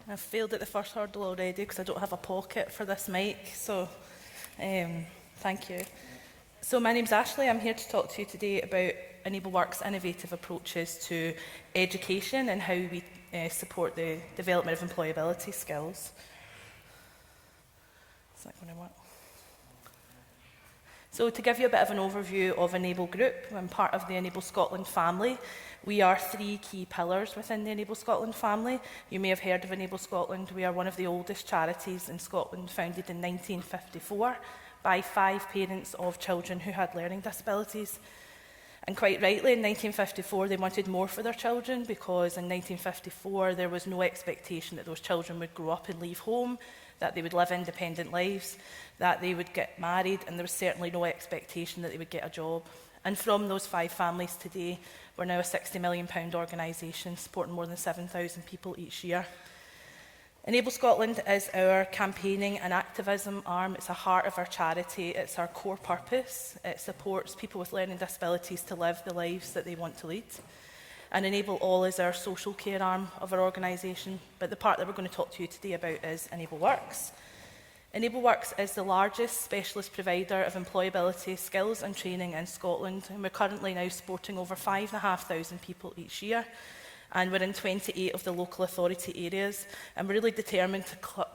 I've failed at the first hurdle already because I don't have a pocket for this mic, so thank you. So my name's Ashley. I'm here to talk to you today about EnableWork's innovative approaches to education and how we support the development of employability skills. Is that going to work? So to give you a bit of an overview of Enable Group, I'm part of the Enable Scotland family. We are three key pillars within the Enable Scotland family. You may have heard of Enable Scotland. We are one of the oldest charities in Scotland, founded in 1954 by 5 parents of children who had learning disabilities. And quite rightly, in 1954, they wanted more for their children because in 1954, there was no expectation that those children would grow up and leave home, that they would live independent lives, that they would get married, and there was certainly no expectation that they would get a job. And from those 5 families today, we're now a £60 million organisation supporting more than 7,000 people each year. Enable Scotland is our campaigning and activism arm. It's the heart of our charity. It's our core purpose. It supports people with learning disabilities to live the lives that they want to lead. And Enable All is our social care arm of our organisation. But the part that we're going to talk to you today about is EnableWorks. EnableWorks is the largest specialist provider of employability skills and training in Scotland. And we're currently now supporting over 5,500 people each year. And we're in 28 of the local authority areas. And we're really determined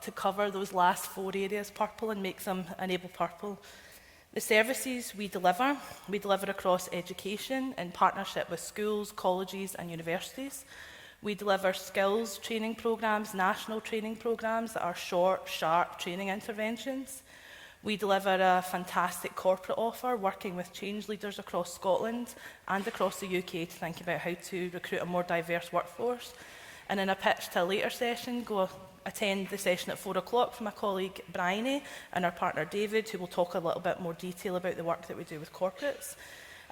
to cover those last 4 areas purple and make them Enable Purple. The services we deliver across education in partnership with schools, colleges and universities. We deliver skills training programmes, national training programmes that are short, sharp training interventions. We deliver a fantastic corporate offer, working with change leaders across Scotland and across the UK to think about how to recruit a more diverse workforce. And in a pitch to a later session, go attend the session at 4 o'clock from my colleague Bryony and our partner David, who will talk a little bit more detail about the work that we do with corporates.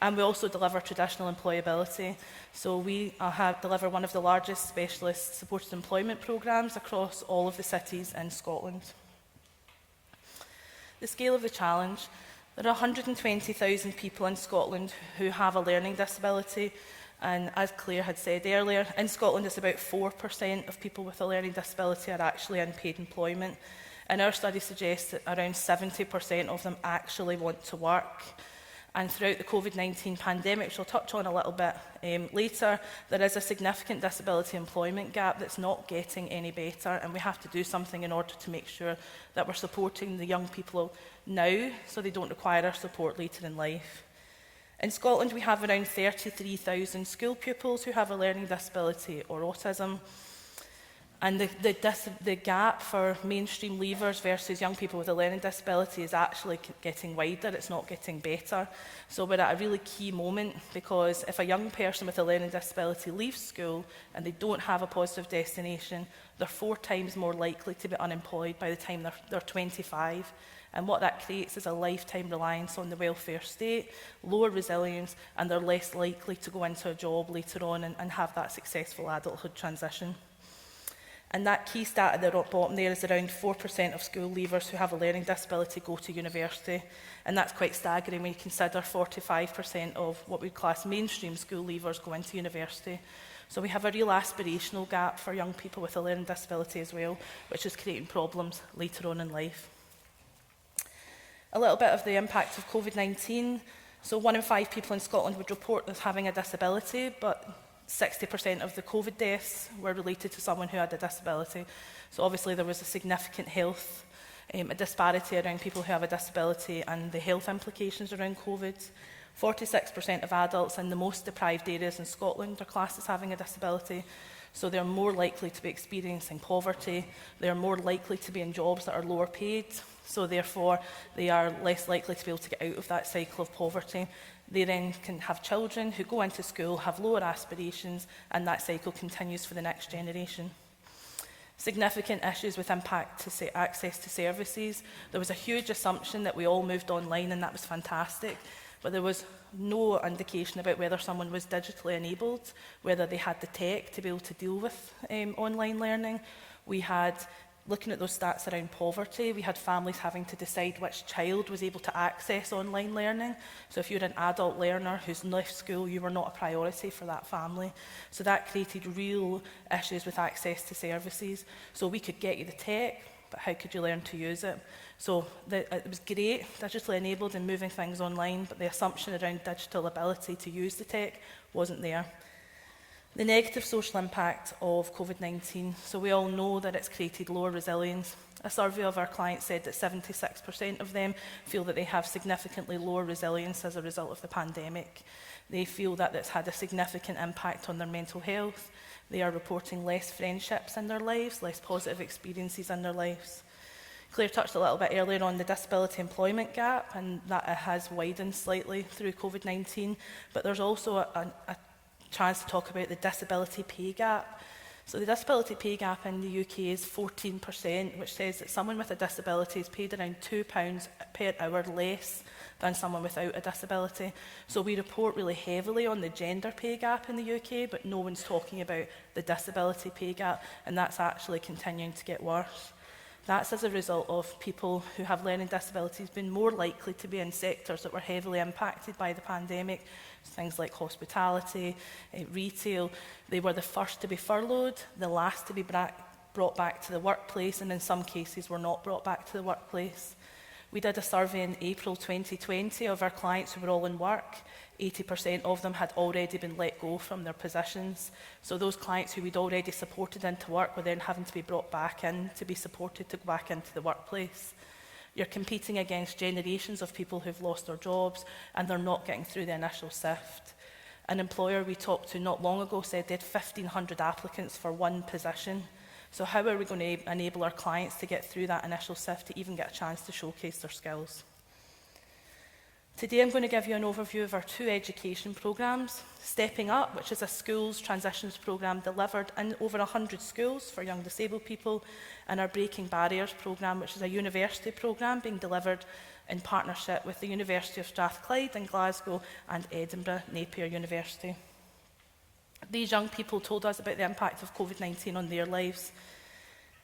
And we also deliver traditional employability. So we deliver one of the largest specialist supported employment programmes across all of the cities in Scotland. The scale of the challenge: there are 120,000 people in Scotland who have a learning disability, and as Claire had said earlier, in Scotland it's about 4% of people with a learning disability are actually in paid employment, and our study suggests that around 70% of them actually want to work. And throughout the COVID-19 pandemic, which I'll touch on a little bit later, there is a significant disability employment gap that's not getting any better, and we have to do something in order to make sure that we're supporting the young people now so they don't require our support later in life. In Scotland, we have around 33,000 school pupils who have a learning disability or autism. And the gap for mainstream leavers versus young people with a learning disability is actually getting wider, it's not getting better. So we're at a really key moment, because if a young person with a learning disability leaves school and they don't have a positive destination, they're 4 times more likely to be unemployed by the time they're 25. And what that creates is a lifetime reliance on the welfare state, lower resilience, and they're less likely to go into a job later on and have that successful adulthood transition. And that key stat at the bottom there is around 4% of school leavers who have a learning disability go to university. And that's quite staggering when you consider 45% of what we'd class mainstream school leavers go into university. So we have a real aspirational gap for young people with a learning disability as well, which is creating problems later on in life. A little bit of the impact of COVID-19. So 1 in 5 people in Scotland would report as having a disability, but 60% of the COVID deaths were related to someone who had a disability. So obviously there was a significant health a disparity around people who have a disability and the health implications around COVID. 46% of adults in the most deprived areas in Scotland are classed as having a disability. So they're more likely to be experiencing poverty. They're more likely to be in jobs that are lower paid. So therefore, they are less likely to be able to get out of that cycle of poverty. They then can have children who go into school, have lower aspirations, and that cycle continues for the next generation. Significant issues with impact to access to services. There was a huge assumption that we all moved online, and that was fantastic. But there was no indication about whether someone was digitally enabled, whether they had the tech to be able to deal with online learning. We had looking at those stats around poverty, we had families having to decide which child was able to access online learning. So if you're an adult learner who's left school, you were not a priority for that family. So that created real issues with access to services. So we could get you the tech, but how could you learn to use it? So it was great, digitally enabled and moving things online, but the assumption around digital ability to use the tech wasn't there. The negative social impact of COVID-19. So we all know that it's created lower resilience. A survey of our clients said that 76% of them feel that they have significantly lower resilience as a result of the pandemic. They feel that it's had a significant impact on their mental health. They are reporting less friendships in their lives, less positive experiences in their lives. Claire touched a little bit earlier on the disability employment gap, and that it has widened slightly through COVID-19, but there's also a chance to talk about the disability pay gap. So the disability pay gap in the UK is 14%, which says that someone with a disability is paid around £2 per hour less than someone without a disability. So we report really heavily on the gender pay gap in the UK, but no one's talking about the disability pay gap, and that's actually continuing to get worse. That's as a result of people who have learning disabilities being more likely to be in sectors that were heavily impacted by the pandemic, things like hospitality, retail. They were the first to be furloughed, the last to be brought back to the workplace, and in some cases were not brought back to the workplace. We did a survey in April 2020 of our clients who were all in work. 80% of them had already been let go from their positions. So those clients who we'd already supported into work were then having to be brought back in to be supported to go back into the workplace. You're competing against generations of people who've lost their jobs and they're not getting through the initial sift. An employer we talked to not long ago said they had 1,500 applicants for one position. So how are we going to enable our clients to get through that initial sift to even get a chance to showcase their skills? Today I'm going to give you an overview of our two education programmes. Stepping Up, which is a schools transitions programme delivered in over 100 schools for young disabled people, and our Breaking Barriers programme, which is a university programme being delivered in partnership with the University of Strathclyde in Glasgow and Edinburgh Napier University. These young people told us about the impact of COVID-19 on their lives.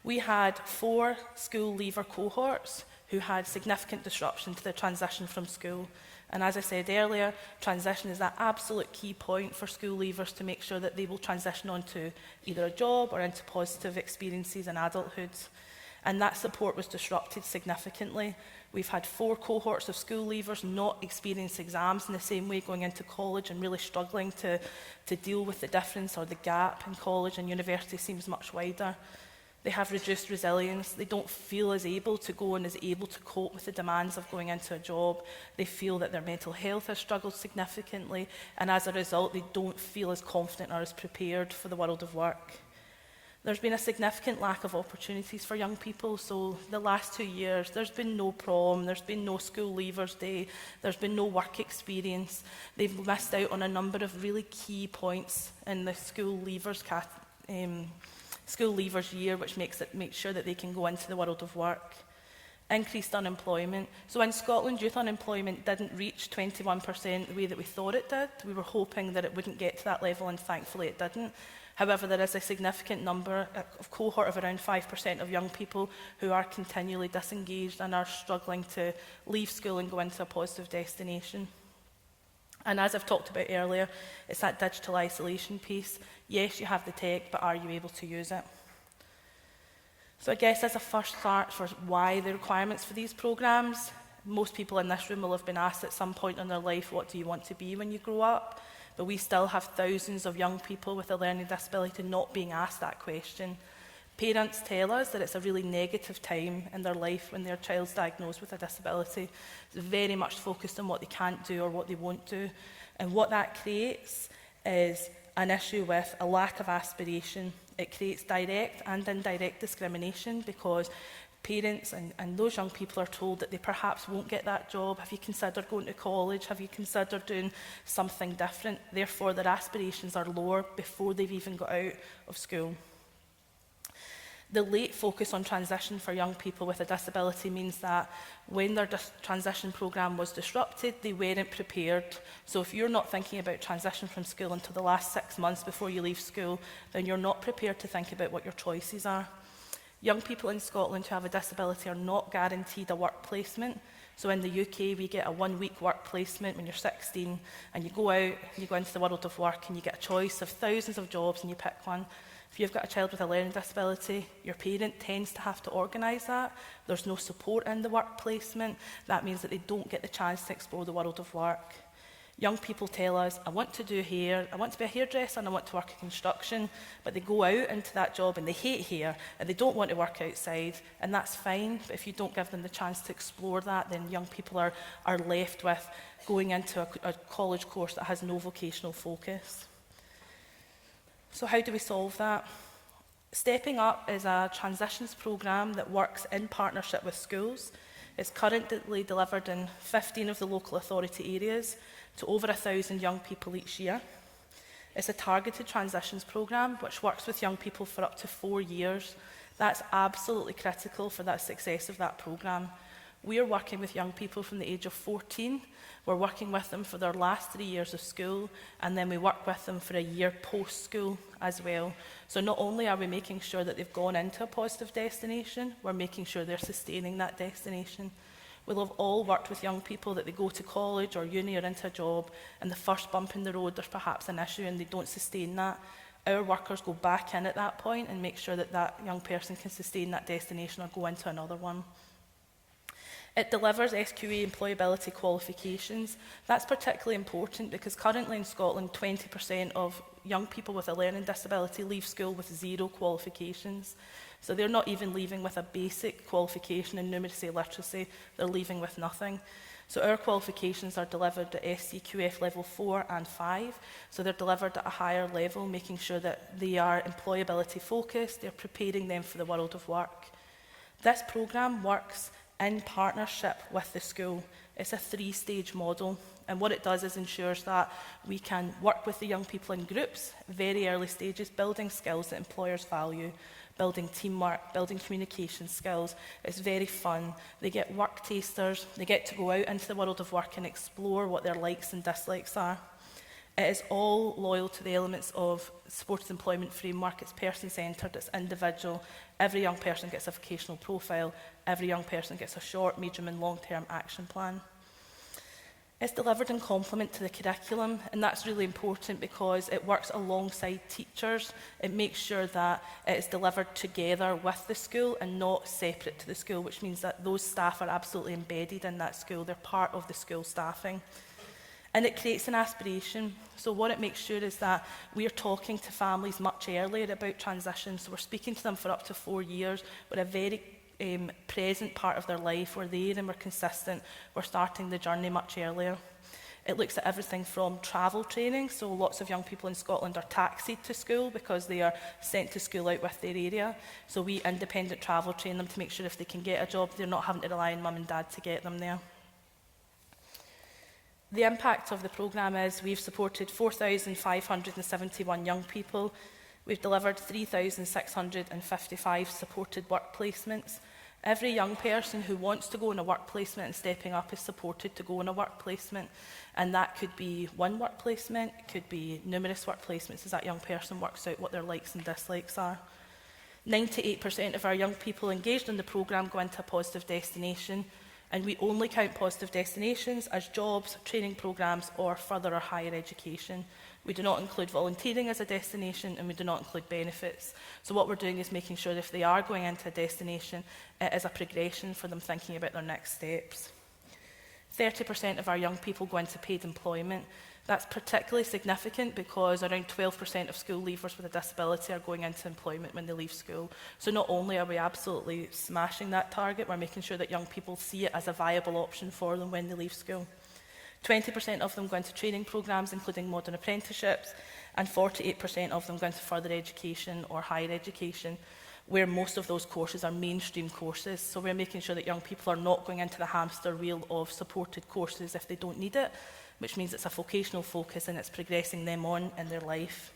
We had 4 school leaver cohorts who had significant disruption to the transition from school. And as I said earlier, transition is that absolute key point for school leavers to make sure that they will transition onto either a job or into positive experiences in adulthood. And that support was disrupted significantly. We've had 4 cohorts of school leavers not experience exams in the same way going into college and really struggling to deal with the difference, or the gap in college and university seems much wider. They have reduced resilience. They don't feel as able to go and as able to cope with the demands of going into a job. They feel that their mental health has struggled significantly, and as a result, they don't feel as confident or as prepared for the world of work. There's been a significant lack of opportunities for young people. So the last 2 years, there's been no prom, there's been no school leavers day, there's been no work experience. They've missed out on a number of really key points in the school leavers year, which makes sure that they can go into the world of work. Increased unemployment. So in Scotland, youth unemployment didn't reach 21% the way that we thought it did. We were hoping that it wouldn't get to that level, and thankfully it didn't. However, there is a significant number, a cohort of around 5% of young people who are continually disengaged and are struggling to leave school and go into a positive destination. And as I've talked about earlier, it's that digital isolation piece. Yes, you have the tech, but are you able to use it? So I guess as a first start for why the requirements for these programmes, most people in this room will have been asked at some point in their life, what do you want to be when you grow up? But we still have thousands of young people with a learning disability not being asked that question. Parents tell us that it's a really negative time in their life when their child's diagnosed with a disability. It's very much focused on what they can't do or what they won't do. And what that creates is an issue with a lack of aspiration. It creates direct and indirect discrimination because parents and those young people are told that they perhaps won't get that job. Have you considered going to college? Have you considered doing something different? Therefore, their aspirations are lower before they've even got out of school. The late focus on transition for young people with a disability means that when their transition programme was disrupted, they weren't prepared. So if you're not thinking about transition from school until the last 6 months before you leave school, then you're not prepared to think about what your choices are. Young people in Scotland who have a disability are not guaranteed a work placement. So in the UK, we get a 1-week work placement when you're 16, and you go out, you go into the world of work, and you get a choice of thousands of jobs, and you pick one. If you've got a child with a learning disability, your parent tends to have to organise that. There's no support in the work placement. That means that they don't get the chance to explore the world of work. Young people tell us, I want to do hair, I want to be a hairdresser and I want to work in construction, but they go out into that job and they hate hair and they don't want to work outside, and that's fine, but if you don't give them the chance to explore that, then young people are left with going into a college course that has no vocational focus. So how do we solve that? Stepping Up is a transitions programme that works in partnership with schools. It's currently delivered in 15 of the local authority areas to over 1,000 young people each year. It's a targeted transitions programme which works with young people for up to 4 years. That's absolutely critical for the success of that programme. We are working with young people from the age of 14. We're working with them for their last 3 years of school, and then we work with them for a year post-school as well. So not only are we making sure that they've gone into a positive destination, we're making sure they're sustaining that destination. We'll have all worked with young people that they go to college or uni or into a job, and the first bump in the road, there's perhaps an issue and they don't sustain that. Our workers go back in at that point and make sure that that young person can sustain that destination or go into another one. It delivers SQA employability qualifications. That's particularly important because currently in Scotland, 20% of young people with a learning disability leave school with 0 qualifications. So they're not even leaving with a basic qualification in numeracy literacy, they're leaving with nothing. So our qualifications are delivered at SCQF level 4 and 5. So they're delivered at a higher level, making sure that they are employability focused, they're preparing them for the world of work. This programme works in partnership with the school. It's a 3-stage model, and what it does is ensures that we can work with the young people in groups, very early stages, building skills that employers value, building teamwork, building communication skills. It's very fun. They get work tasters, they get to go out into the world of work and explore what their likes and dislikes are. It is all loyal to the elements of supported employment framework. It's person-centred, it's individual. Every young person gets a vocational profile. Every young person gets a short, medium and long-term action plan. It's delivered in complement to the curriculum, and that's really important because it works alongside teachers. It makes sure that it is delivered together with the school and not separate to the school, which means that those staff are absolutely embedded in that school. They're part of the school staffing. And it creates an aspiration. So what it makes sure is that we are talking to families much earlier about transition. So we're speaking to them for up to 4 years. We're a very present part of their life. We're there and we're consistent. We're starting the journey much earlier. It looks at everything from travel training. So lots of young people in Scotland are taxied to school because they are sent to school out with their area. So we independent travel train them to make sure if they can get a job, they're not having to rely on mum and dad to get them there. The impact of the programme is we've supported 4,571 young people. We've delivered 3,655 supported work placements. Every young person who wants to go on a work placement and Stepping Up is supported to go on a work placement. And that could be one work placement, it could be numerous work placements as that young person works out what their likes and dislikes are. 98% of our young people engaged in the programme go into a positive destination. And we only count positive destinations as jobs, training programmes or further or higher education. We do not include volunteering as a destination and we do not include benefits. So what we're doing is making sure that if they are going into a destination, it is a progression for them thinking about their next steps. 30% of our young people go into paid employment. That's particularly significant because around 12% of school leavers with a disability are going into employment when they leave school. So not only are we absolutely smashing that target, we're making sure that young people see it as a viable option for them when they leave school. 20% of them go into training programmes, including modern apprenticeships, and 48% of them go into further education or higher education, where most of those courses are mainstream courses. So we're making sure that young people are not going into the hamster wheel of supported courses if they don't need it, which means it's a vocational focus and it's progressing them on in their life.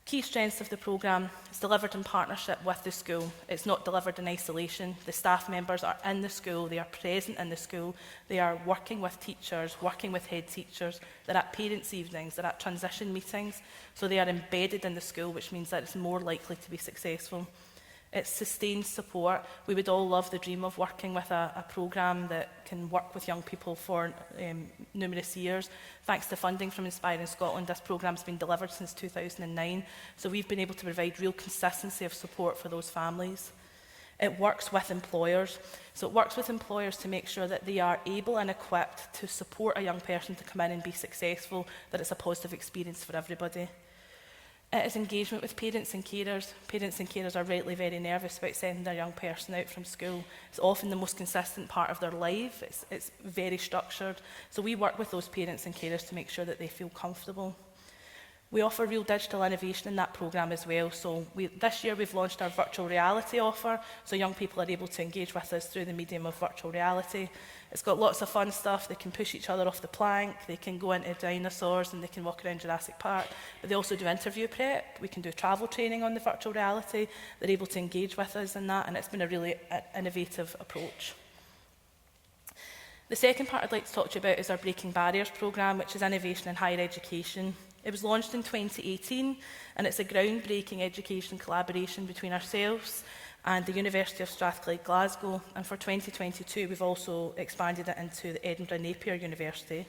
Key strengths of the programme is delivered in partnership with the school. It's not delivered in isolation. The staff members are in the school, they are present in the school, they are working with teachers, working with head teachers, they're at parents' evenings, they're at transition meetings, so they are embedded in the school, which means that it's more likely to be successful. It's sustained support. We would all love the dream of working with a programme that can work with young people for numerous years. Thanks to funding from Inspiring Scotland, this programme's been delivered since 2009, so we've been able to provide real consistency of support for those families. It works with employers. So it works with employers to make sure that they are able and equipped to support a young person to come in and be successful, that it's a positive experience for everybody. It is engagement with parents and carers. Parents and carers are rightly very nervous about sending their young person out from school. It's often the most consistent part of their life. It's very structured. So we work with those parents and carers to make sure that they feel comfortable. We offer real digital innovation in that programme as well. So this year we've launched our virtual reality offer, so young people are able to engage with us through the medium of virtual reality. It's got lots of fun stuff. They can push each other off the plank, they can go into dinosaurs and they can walk around Jurassic Park. But they also do interview prep, we can do travel training on the virtual reality. They're able to engage with us in that, and it's been a really innovative approach. The second part I'd like to talk to you about is our Breaking Barriers programme, which is innovation in higher education. It was launched in 2018, and it's a groundbreaking education collaboration between ourselves and the University of Strathclyde, Glasgow. And for 2022, we've also expanded it into the Edinburgh Napier University.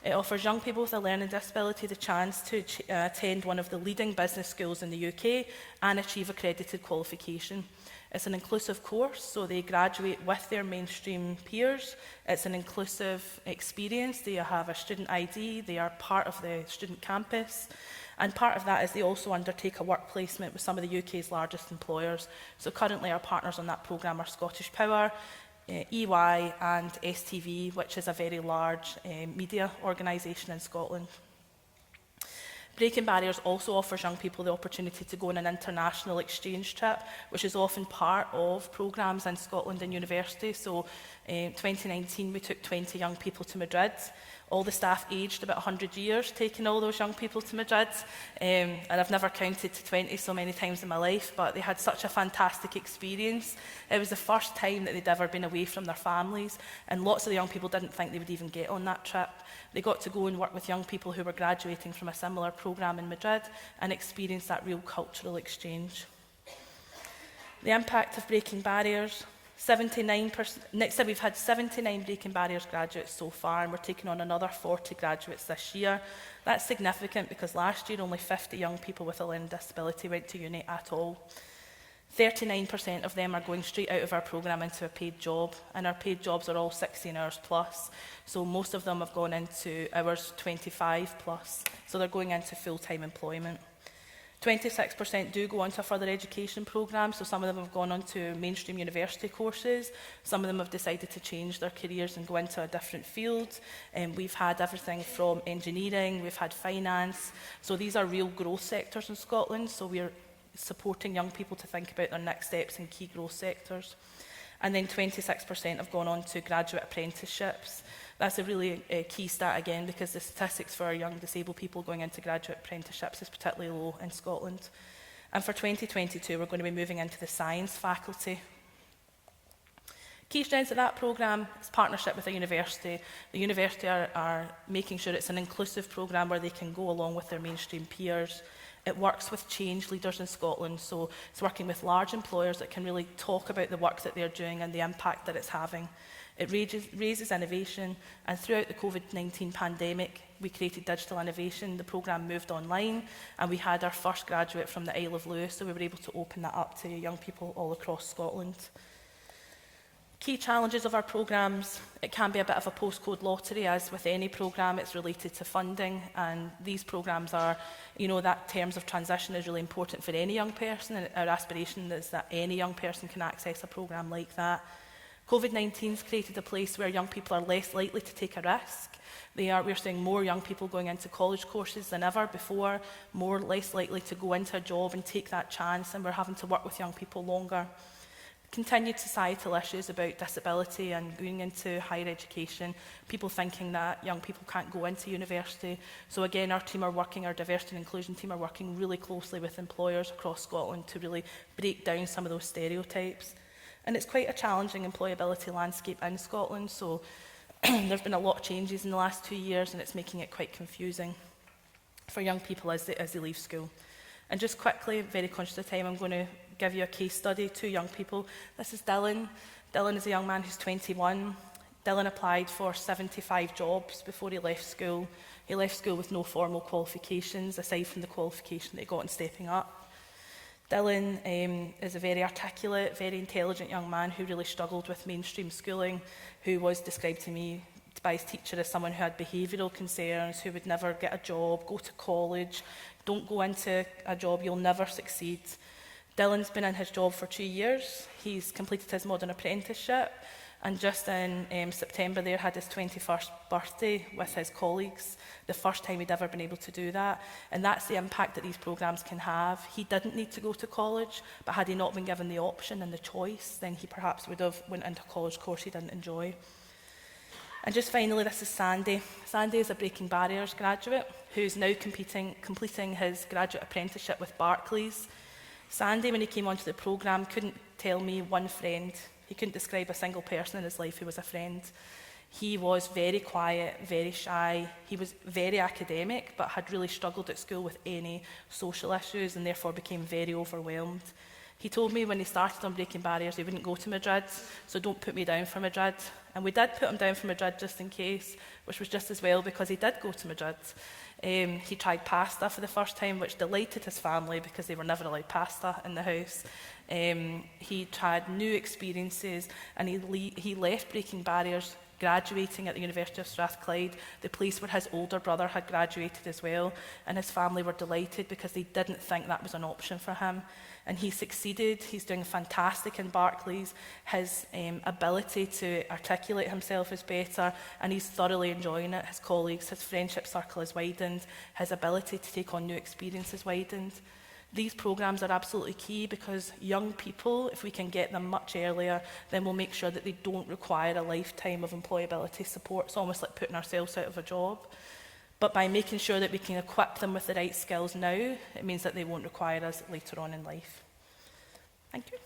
It offers young people with a learning disability the chance to attend one of the leading business schools in the UK and achieve accredited qualification. It's an inclusive course, so they graduate with their mainstream peers. It's an inclusive experience. They have a student ID, they are part of the student campus, and part of that is they also undertake a work placement with some of the UK's largest employers. So currently our partners on that programme are Scottish Power, EY and STV, which is a very large media organisation in Scotland. Breaking Barriers also offers young people the opportunity to go on an international exchange trip, which is often part of programmes in Scotland and universities. So in 2019, we took 20 young people to Madrid. All the staff aged about 100 years, taking all those young people to Madrid. And I've never counted to 20 so many times in my life, but they had such a fantastic experience. It was the first time that they'd ever been away from their families, and lots of the young people didn't think they would even get on that trip. They got to go and work with young people who were graduating from a similar programme in Madrid and experience that real cultural exchange. The impact of Breaking Barriers. 79%. Next year we've had 79 Breaking Barriers graduates so far, and we're taking on another 40 graduates this year. That's significant because last year only 50 young people with a learning disability went to uni at all. 39% of them are going straight out of our programme into a paid job, and our paid jobs are all 16 hours plus. So most of them have gone into hours 25 plus, so they're going into full-time employment. 26% do go on to a further education programme, so some of them have gone on to mainstream university courses, some of them have decided to change their careers and go into a different field. We've had everything from engineering, we've had finance, so these are real growth sectors in Scotland, so we're supporting young people to think about their next steps in key growth sectors. And then 26% have gone on to graduate apprenticeships. That's a really key stat again, because the statistics for young disabled people going into graduate apprenticeships is particularly low in Scotland. And for 2022, we're going to be moving into the science faculty. Key strengths of that programme is partnership with a university. The university are making sure it's an inclusive programme where they can go along with their mainstream peers. It works with change leaders in Scotland, so it's working with large employers that can really talk about the work that they're doing and the impact that it's having. It raises innovation, and throughout the COVID-19 pandemic, we created digital innovation. The programme moved online, and we had our first graduate from the Isle of Lewis, so we were able to open that up to young people all across Scotland. Key challenges of our programmes: it can be a bit of a postcode lottery, as with any programme, it's related to funding, and these programmes are, that terms of transition is really important for any young person, and our aspiration is that any young person can access a programme like that. COVID-19 has created a place where young people are less likely to take a risk. We're seeing more young people going into college courses than ever before, less likely to go into a job and take that chance, and we're having to work with young people longer. Continued societal issues about disability and going into higher education, people thinking that young people can't go into university. So again, our diversity and inclusion team are working really closely with employers across Scotland to really break down some of those stereotypes. And it's quite a challenging employability landscape in Scotland, so there's been a lot of changes in the last 2 years, and it's making it quite confusing for young people as they leave school. And just quickly, very conscious of time, I'm going to give you a case study, 2 young people. This is Dylan. Dylan is a young man who's 21. Dylan applied for 75 jobs before he left school. He left school with no formal qualifications, aside from the qualification that he got in stepping up. Dylan is a very articulate, very intelligent young man who really struggled with mainstream schooling, who was described to me by his teacher as someone who had behavioural concerns, who would never get a job, go to college, don't go into a job, you'll never succeed. Dylan's been in his job for 2 years. He's completed his modern apprenticeship, and just in September there had his 21st birthday with his colleagues, the first time he'd ever been able to do that. And that's the impact that these programmes can have. He didn't need to go to college, but had he not been given the option and the choice, then he perhaps would have went into a college course he didn't enjoy. And just finally, this is Sandy. Sandy is a Breaking Barriers graduate who's now completing his graduate apprenticeship with Barclays. Sandy, when he came onto the programme, couldn't tell me one friend. He couldn't describe a single person in his life who was a friend. He was very quiet, very shy. He was very academic, but had really struggled at school with any social issues and therefore became very overwhelmed. He told me when he started on Breaking Barriers he wouldn't go to Madrid, so don't put me down for Madrid. And we did put him down for Madrid just in case, which was just as well because he did go to Madrid. He tried pasta for the first time, which delighted his family because they were never allowed pasta in the house. He tried new experiences, and he left Breaking Barriers graduating at the University of Strathclyde, the place where his older brother had graduated as well, and his family were delighted because they didn't think that was an option for him. And he succeeded. He's doing fantastic in Barclays. His ability to articulate himself is better, and he's thoroughly enjoying it. His colleagues, his friendship circle has widened. His ability to take on new experiences widened. These programmes are absolutely key because young people, if we can get them much earlier, then we'll make sure that they don't require a lifetime of employability support. It's almost like putting ourselves out of a job. But by making sure that we can equip them with the right skills now, it means that they won't require us later on in life. Thank you.